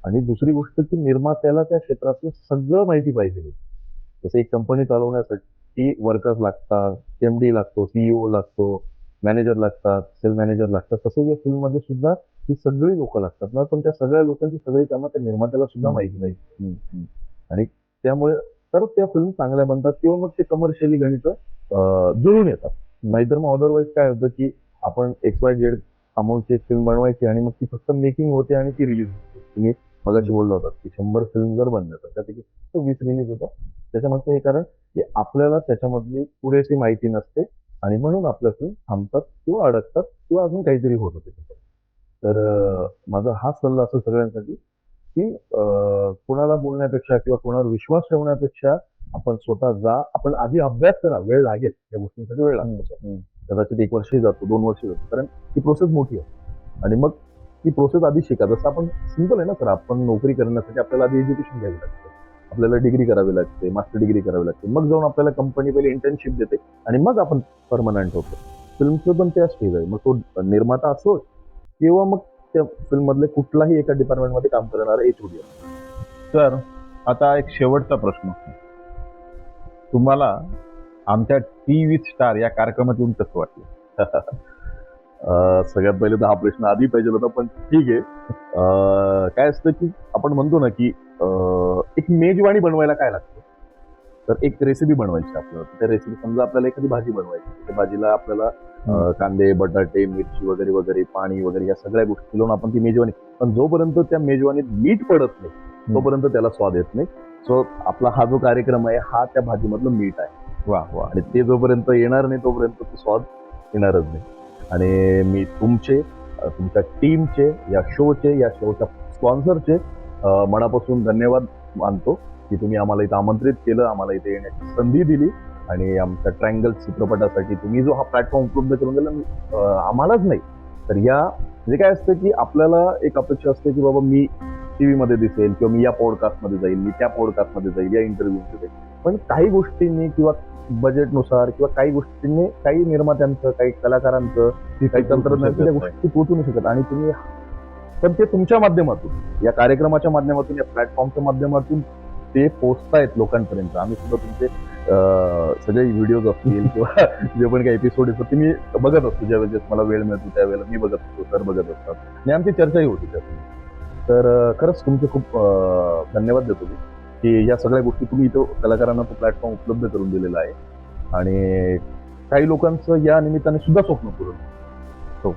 आणि दुसरी गोष्ट की निर्मात्याला त्या क्षेत्रातलं सगळं माहिती पाहिजे. जसं एक कंपनी चालवण्यासाठी वर्कर्स लागतात, MD लागतो, CEO लागतो, मॅनेजर लागतात, सेल मॅनेजर लागतात. तसं या फिल्ममध्ये सुद्धा ही सगळी लोक लागतात ना, पण त्या सगळ्या लोकांची सगळी कामं त्या निर्मात्याला सुद्धा माहिती नाही. आणि त्यामुळे तर त्या फिल्म चांगल्या बनतात किंवा मग ते कमर्शियली गणित जुळून येतात. नाहीतर मग अदरवाईज काय होतं की आपण XYZ अमाऊंटची एक फिल्म बनवायची आणि मग ती फक्त मेकिंग होते आणि ती रिलीज होते. तुम्ही मगाशी बोलला होता की 100 फिल्म जर बनल्या तर त्यापैकी फक्त 20 रिलीज होतात. त्याच्यामागचं हे कारण की आपल्याला त्याच्यामधली पुरेशी माहिती नसते आणि म्हणून आपल्या फिल्म थांबतात किंवा अडकतात किंवा अजून काहीतरी होत होते. तर माझा हा सल्ला असं सगळ्यांसाठी की कोणाला बोलण्यापेक्षा किंवा कोणावर विश्वास ठेवण्यापेक्षा आपण स्वतः जा, आपण आधी अभ्यास करा. वेळ लागेल या गोष्टींसाठी, वेळ लागतो. कदाचित 1 वर्षही जातो, 2 वर्ष जातो, कारण ही प्रोसेस मोठी आहे. आणि मग ती प्रोसेस आधी शिका. जसं आपण सिंपल आहे ना सर, आपण नोकरी करण्यासाठी आपल्याला आधी एज्युकेशन घ्यावी लागते, आपल्याला डिग्री करावी लागते, मास्टर डिग्री करावी लागते, मग जाऊन आपल्याला कंपनी पहिले इंटर्नशिप देते आणि मग आपण परमनंट होतो. फिल्मचं पण त्या स्टेज आहे. मग तो निर्माता असो किंवा मग त्या फिल्म मधले कुठलाही एका डिपार्टमेंटमध्ये काम करणारा एचओडी असतो. तर आता एक शेवटचा प्रश्न, तुम्हाला आमच्या टी विथ स्टार या कार्यक्रमात येऊन कसं वाटलं? सगळ्यात पहिले तर हा प्रश्न आधी पाहिजे होता, पण ठीक आहे. काय असतं की आपण म्हणतो ना की एक मेजवानी बनवायला काय लागतं, तर एक रेसिपी बनवायची आपल्याला. त्या रेसिपी समजा आपल्याला एखादी भाजी बनवायची, त्या भाजीला आपल्याला कांदे, बटाटे, मिरची वगैरे वगैरे, पाणी वगैरे या सगळ्या गोष्टी लावून आपण ती मेजवानी, पण जोपर्यंत त्या मेजवानीत मीठ पडत नाही तोपर्यंत त्याला स्वाद येत नाही. सो आपला हा जो कार्यक्रम आहे हा त्या भाजीमधलं मीठ आहे. वा वा. आणि ते जोपर्यंत येणार नाही तोपर्यंत तो स्वाद येणारच नाही. आणि मी तुमचे, तुमच्या टीमचे, या शोच्या स्पॉन्सरचे मनापासून धन्यवाद मानतो की तुम्ही आम्हाला इथं आमंत्रित केलं, आम्हाला इथे येण्याची संधी दिली आणि आमच्या ट्रायंगल चित्रपटासाठी तुम्ही जो हा प्लॅटफॉर्म उपलब्ध करून दिला, आम्हालाच नाही तर या म्हणजे काय असतं की आपल्याला एक अपेक्षा असते की बाबा मी टीव्ही मध्ये दिसेल किंवा मी या पॉडकास्टमध्ये जाईल, मी त्या पॉडकास्टमध्ये जाईल, या इंटरव्ह्यूमध्ये जाईल. पण काही गोष्टींनी किंवा बजेटनुसार किंवा काही गोष्टींनी, काही निर्मात्यांचं, काही कलाकारांचं, काही तंत्रज्ञानाचं त्या गोष्टी पोहोचू नाही शकत. आणि तुम्ही पण ते तुमच्या माध्यमातून, या कार्यक्रमाच्या माध्यमातून, या प्लॅटफॉर्मच्या माध्यमातून ते पोहोचतायत लोकांपर्यंत. आम्ही सुद्धा तुमचे सगळे व्हिडिओज असतील किंवा जे पण काही एपिसोड येतात ते मी बघत असतो. ज्यावेळेस मला वेळ मिळतो त्यावेळेला मी बघत असतो, सर बघत असतात आणि आमची चर्चाही होती त्यातून. तर खरंच तुमचे खूप धन्यवाद देतो मी की या सगळ्या गोष्टी तुम्ही इथं कलाकारांना तो प्लॅटफॉर्म उपलब्ध करून दिलेला आहे. आणि काही लोकांचं या निमित्ताने सुद्धा स्वप्न पूर्ण हो,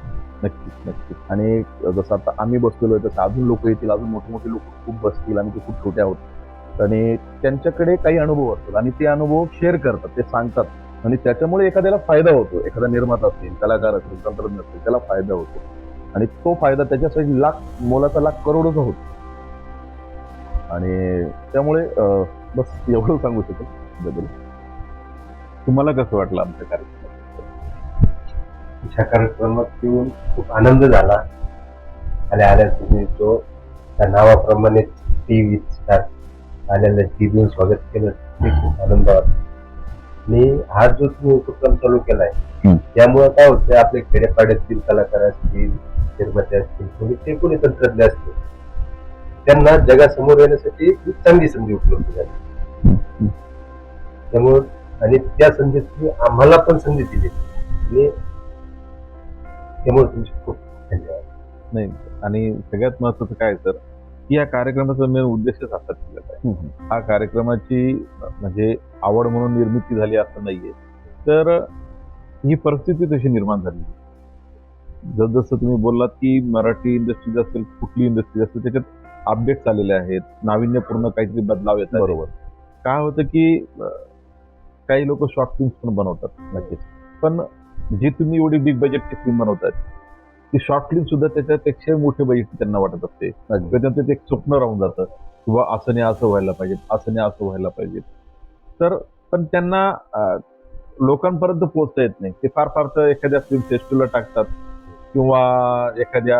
नक्कीच नक्कीच. आणि जसं आता आम्ही बसलेलो आहे तसं अजून लोक येतील, अजून मोठे मोठे लोक खूप बसतील. आम्ही ते खूप छोटे आहोत आणि त्यांच्याकडे काही अनुभव असतात आणि ते अनुभव शेअर करतात, ते सांगतात आणि त्याच्यामुळे एखाद्याला फायदा होतो. एखादा निर्माता असेल, कलाकार असेल, तंत्रज्ञ असेल, त्याला फायदा होतो आणि तो फायदा त्याच्यासाठी मोलाचा लाख करोडोचा होतो. आणि त्यामुळे बस एवढं सांगू शकेल त्याबद्दल. तुम्हाला कसं वाटलं आमच्या कार्यक्रमात? अशा कार्यक्रमात येऊन खूप आनंद झाला. आल्या तुम्ही जो त्या नावाप्रमाणे टी विथ स्टार आलेल्या टीव्हीवर स्वागत केलं, ते खूप आनंद वाटला. आणि हा जो तुम्ही उपक्रम चालू केलाय त्यामुळे काय होतं, आपले खेड्यापाड्यातील कलाकार असतील, निर्माते असतील, कोणी ते कोणी तंत्रज्ञ असतील, त्यांना जगासमोर येण्यासाठी एक चांगली संधी उपलब्ध झाली. त्यामुळे आणि त्या संधीत तुम्ही आम्हाला पण संधी दिली आणि त्यामुळे तुमचे खूप धन्यवाद. नाही, आणि सगळ्यात महत्वाचं काय सर, की या कार्यक्रमाचा मेन उद्देशच असा ठेवलेला आहे. हा कार्यक्रमाची म्हणजे आवड म्हणून निर्मिती झाली असं नाहीये, तर ही परिस्थिती तशी निर्माण झाली. जसं तुम्ही बोललात की मराठी इंडस्ट्री असेल, कुठली इंडस्ट्री असेल, त्याच्यात अपडेट्स आलेले आहेत, नाविन्यपूर्ण काहीतरी बदलाव येतात. बरोबर. काय होतं की काही लोक शॉर्ट फिल्म्स पण बनवतात, नक्कीच, पण जे तुम्ही एवढी बिग बजेटची फिल्म बनवतात ती शॉर्ट फिल्म सुद्धा त्याच्यापेक्षा मोठे बजेट त्यांना वाटत असते. त्याच्यात एक स्वप्न राहून जातं किंवा असं नाही असं व्हायला पाहिजे, असं नाही असं व्हायला पाहिजे. तर पण त्यांना लोकांपर्यंत पोहोचता येत नाही. ते फार फार तर एखाद्या फिल्म फेस्टिवलला टाकतात किंवा एखाद्या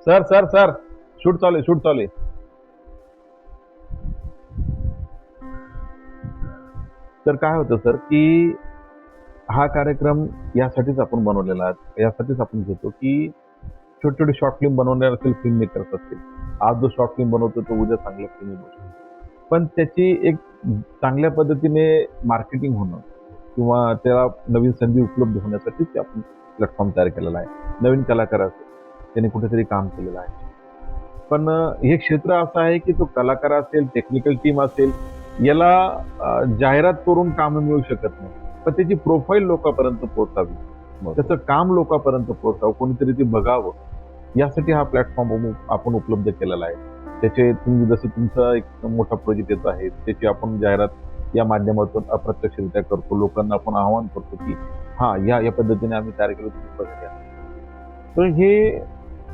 सर सर सर शूट चालू आहे. तर काय होतं सर की हा कार्यक्रम यासाठीच आपण बनवलेला आहे, यासाठीच आपण घेतो की छोटे छोटे शॉर्ट फिल्म बनवणारे असेल, फिल्म मेकर्स असतील, आज जो शॉर्ट फिल्म बनवतो तो उद्या चांगल्या फिल्म बनवतो, पण त्याची एक चांगल्या पद्धतीने मार्केटिंग होणं किंवा त्याला नवीन संधी उपलब्ध होण्यासाठी आपण प्लॅटफॉर्म तयार केलेला आहे. नवीन कलाकार असेल त्यांनी कुठेतरी काम केलेलं आहे. पण हे क्षेत्र असं आहे की तो कलाकार असेल, टेक्निकल टीम असेल, याला जाहिरात करून काम मिळू शकत नाही, पण त्याची प्रोफाईल लोकांपर्यंत पोहोचावी, त्याचं काम लोकांपर्यंत पोहोचावं, कोणीतरी ते बघावं, यासाठी हा प्लॅटफॉर्म आपण उपलब्ध केलेला आहे. त्याचे तुम्ही जसं तुमचा एक मोठा प्रोजेक्ट येत आहे त्याची आपण जाहिरात या माध्यमातून अप्रत्यक्षरित्या करतो. लोकांना आपण आवाहन करतो की हा या पद्धतीने आम्ही तयार केलं, तुम्ही बघा. तर हे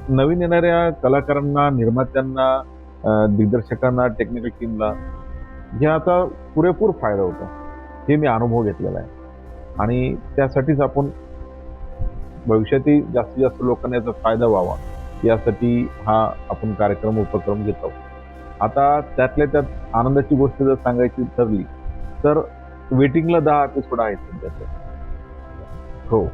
नवीन येणाऱ्या कलाकारांना, निर्मात्यांना, दिग्दर्शकांना, टेक्निकल टीमला याचा पुरेपूर फायदा होतो. हे मी अनुभव घेतलेला आहे आणि त्यासाठीच आपण भविष्यातही जास्तीत जास्त लोकांना याचा फायदा व्हावा यासाठी हा आपण उपक्रम घेत आहोत. आता त्यातल्या त्यात आनंदाची गोष्ट जर सांगायची ठरली तर वेटिंगला 10 एपिसोड आहेत सध्याचे. हो,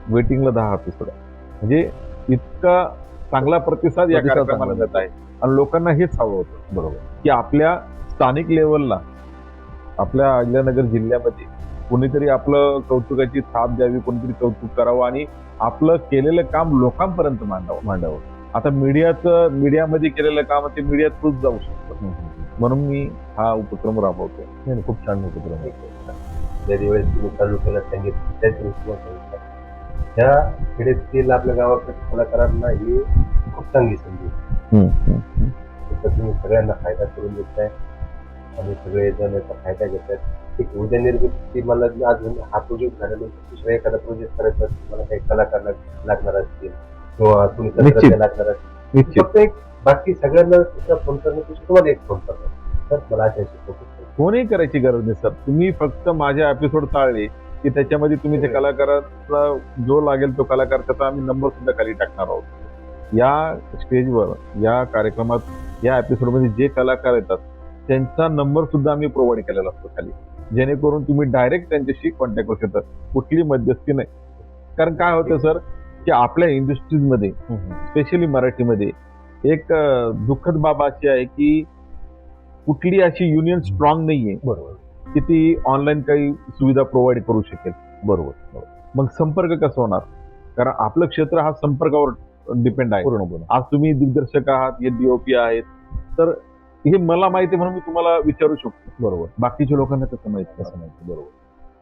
वेटिंगला 10 एपिसोड आहे. म्हणजे इतका चांगला प्रतिसाद या प्रतिसाद कार्यक्रमाला चांगला देत आहे आणि लोकांना हेच हवं होतं बरोबर. की आपल्या स्थानिक लेवलला आपल्या अहिल्यानगर जिल्ह्यामध्ये कोणीतरी आपलं कौतुकाची थाप द्यावी, कोणीतरी कौतुक करावं आणि आपलं केलेलं काम लोकांपर्यंत मांडावं. आता मीडियामध्ये केलेलं काम ते मीडिया थ्रूच जाऊ शकतं. म्हणून मी हा उपक्रम राबवतो. नाही, खूप छान उपक्रम आहे. ज्या वेळेस तुम्ही चालू केलं सांगितलं त्याच वेळेस तुम्हाला सांगितलं ह्या खेड्यातील आपल्या गावाकडे कलाकारांना ही खूप चांगली संधी आहे. त्याचा तुम्ही सगळ्यांना फायदा करून देताय आणि सगळे जण याचा फायदा घेतात. ठीक, उद्या निर्मिती मला अजून हा प्रोजेक्ट झाल्यानंतर दुसरा एखादा प्रोजेक्ट करायचा असेल, मला काही कलाकार लागणार असतील किंवा तुम्ही तंत्रज्ञ लागणार असतील, निश्चित फक्त एक बाकी सगळ्यांना दुसरा फोन करण्यापेक्षा तुम्हाला एक फोन करणार. तर मला अशा फोनही करायची गरज नाही सर. तुम्ही फक्त माझ्या एपिसोड चालले की त्याच्यामध्ये तुम्ही त्या कलाकाराचा जो लागेल तो कलाकार त्याचा आम्ही नंबर सुद्धा खाली टाकणार आहोत. या स्टेजवर या कार्यक्रमात या एपिसोडमध्ये जे कलाकार येतात त्यांचा नंबर सुद्धा आम्ही प्रोव्हाइड केलेला असतो खाली, जेणेकरून तुम्ही डायरेक्ट त्यांच्याशी कॉन्टॅक्ट करू शकता. कुठली मध्यस्थी नाही. कारण काय होतं सर की आपल्या इंडस्ट्रीजमध्ये स्पेशली मराठीमध्ये एक दुःखद बाब अशी आहे की कुठली अशी युनियन स्ट्रॉंग नाहीये बरोबर. की ती ऑनलाईन काही सुविधा प्रोव्हाइड करू शकेल. बरोबर. मग संपर्क कसं होणार? कारण आपलं क्षेत्र हा संपर्कावर डिपेंड आहे. पूर्ण. आज तुम्ही दिग्दर्शक आहात, हे DOP आहेत, तर हे मला माहिती आहे म्हणून मी तुम्हाला विचारू शकतो. बरोबर. बाकीच्या लोकांना कसं माहिती? असं नाही. बरोबर.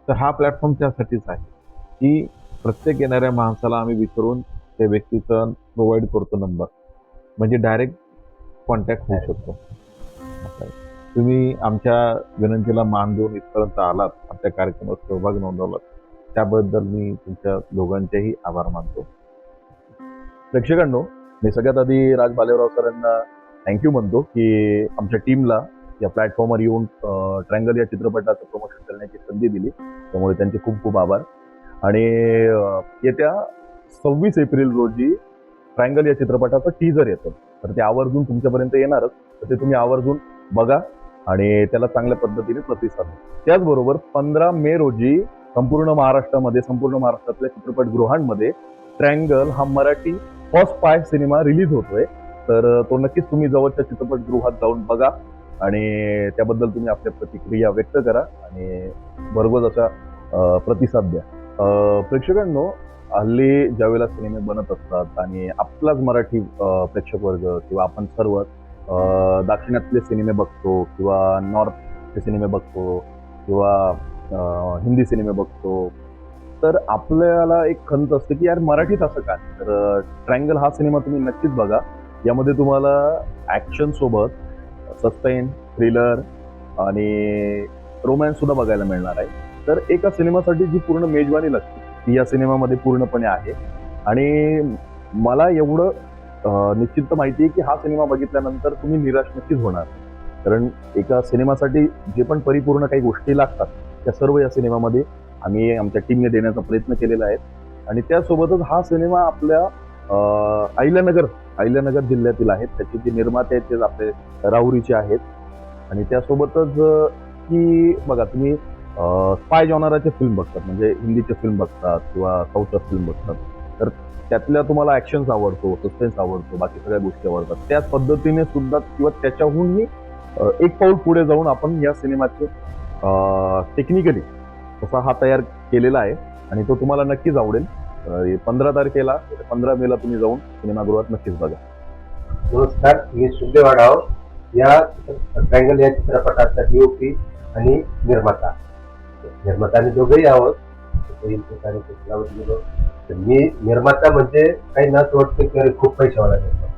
तर हा प्लॅटफॉर्म त्यासाठीच आहे की प्रत्येक येणाऱ्या माणसाला आम्ही विचारून त्या व्यक्तीचा प्रोव्हाइड करतो नंबर, म्हणजे डायरेक्ट कॉन्टॅक्ट होऊ शकतो. असं आहे. तुम्ही आमच्या विनंतीला मान देऊन इथपर्यंत आलात, आपल्या कार्यक्रमात सहभाग नोंदवलात, त्याबद्दल मी तुमच्या दोघांचेही आभार मानतो. प्रेक्षकांनो, मी सगळ्यात आधी राज बालेराव सरांना थँक्यू म्हणतो की आमच्या टीमला या प्लॅटफॉर्मवर येऊन ट्रायंगल या चित्रपटाचं प्रमोशन करण्याची संधी दिली. त्यामुळे त्यांचे खूप खूप आभार. आणि येत्या 26 एप्रिल रोजी ट्रायंगल या चित्रपटाचं टीजर येतं, तर ते आवर्जून तुमच्यापर्यंत येणारच. तर ते तुम्ही आवर्जून बघा आणि त्याला चांगल्या पद्धतीने प्रतिसाद द्या. त्याचबरोबर 15 मे रोजी संपूर्ण महाराष्ट्रातल्या चित्रपटगृहांमध्ये ट्रायंगल हा Marathi first spy cinema release होतोय. तर तो नक्कीच तुम्ही जवळच्या चित्रपटगृहात जाऊन बघा आणि त्याबद्दल तुम्ही आपल्या प्रतिक्रिया व्यक्त करा आणि भरघोस असा प्रतिसाद द्या. प्रेक्षकांनो, हल्ली ज्यावेळेला सिनेमे बनत असतात आणि आपलाच मराठी प्रेक्षक वर्ग किंवा आपण सर्व दाक्षिणातले सिनेमे बघतो किंवा नॉर्थचे सिनेमे बघतो किंवा हिंदी सिनेमे बघतो, तर आपल्याला एक खंत असते की यार मराठीत असं काय. तर ट्रायंगल हा सिनेमा तुम्ही नक्कीच बघा. यामध्ये तुम्हाला ॲक्शन सोबत सस्पेन्स, थ्रिलर आणि रोमॅन्स सुद्धा बघायला मिळणार आहे. तर एका सिनेमासाठी जी पूर्ण मेजवानी लागते ती या सिनेमामध्ये पूर्णपणे आहे. आणि मला एवढं निश्चित माहिती आहे की हा सिनेमा बघितल्यानंतर तुम्ही निराश नक्कीच होणार. कारण एका सिनेमासाठी जे पण परिपूर्ण काही गोष्टी लागतात त्या सर्व या सिनेमामध्ये आम्ही आमच्या टीमने देण्याचा प्रयत्न केलेला आहे. आणि त्यासोबतच हा सिनेमा आपल्या अहिल्यानगर जिल्ह्यातील आहेत. त्याचे जे निर्माते आहेत ते आपले राहुरीचे आहेत. आणि त्यासोबतच की बघा, तुम्ही स्पाय जॉनराचे फिल्म बघतात, म्हणजे हिंदीचे फिल्म बघतात किंवा साऊथच्या फिल्म बघतात, तर त्यातल्या तुम्हाला ॲक्शन्स आवडतो, सस्पेन्स आवडतो, बाकी सगळ्या गोष्टी आवडतात. त्याच पद्धतीने सुद्धा किंवा त्याच्याहूनही एक पाऊल पुढे जाऊन आपण या सिनेमाचे टेक्निकली तसा हा तयार केलेला आहे आणि तो तुम्हाला नक्कीच आवडेल. 15 तारखेला 15 मेला तुम्ही जाऊन सिनेमागृहात नक्कीच बघा. नमस्कार, मी सुखदेव आढाव, या ट्रायंगल या चित्रपटाचा DOP आणि निर्माता आणि दोघंही आहोत. मी निर्माता म्हणजे काही ना वाटतं की अरे खूप पैशावाला निर्माता,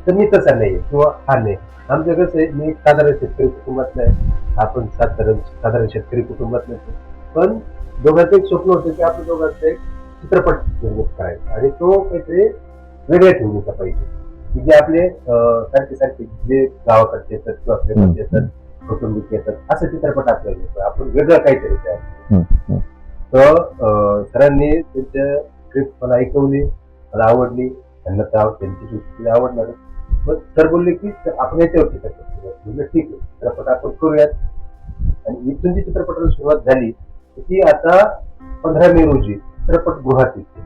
तर मी तसा नाही किंवा हा नाही. आमचं कसं आहे, मी साधारण शेतकरी कुटुंबातला आहे, आपण साधारण शेतकरी कुटुंबातलं आहे. पण दोघांचं एक स्वप्न होतं की आपल्या दोघांचं एक चित्रपट निर्मित करायचा आणि तो काहीतरी वेगळ्या ठेवणीचा पाहिजे की जे आपले सारखे सारखे जे गावाकडचे येतात किंवा आपल्याकडचे येतात कौटुंबिक येतात असं चित्रपट आपल्याला नको. आपण वेगळं काहीतरी तयार तर सरांनी त्यांच्या स्क्रिप्ट मला ऐकवली, मला आवडली, त्यांना त्यांची दृष्टी आवडणार. पण सर बोलले की आपण याच्यावर चित्रपट करूया. म्हणजे ठीक आहे, चित्रपट आपण करूयात. आणि इथून जी चित्रपटाला सुरुवात झाली ती आता 15 मे रोजी चित्रपटगृहात येते.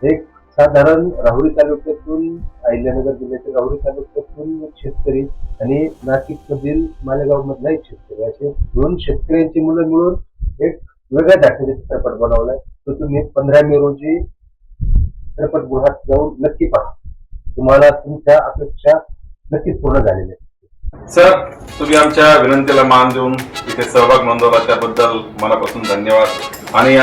एक साधारण राहुरी तालुक्यातून, अहिल्यानगर जिल्ह्याच्या राहुरी तालुक्यातून एक शेतकरी आणि नाशिक मधील मालेगाव मधला एक शेतकरी, असे 2 शेतकऱ्यांची मुलं मिळून एक वेगळ्या धाटणीचा चित्रपट बनवलाय. तो तुम्ही 15 मे रोजी चित्रपटगृहात जाऊन नक्की पहा. तुम्हाला तुमच्या अपेक्षा नक्कीच पूर्ण झालेल्या आहेत. सर, तुम्ही आमच्या विनंतीला मान देऊन इथे सहभाग नोंदवला त्याबद्दल मनापासून धन्यवाद. आणि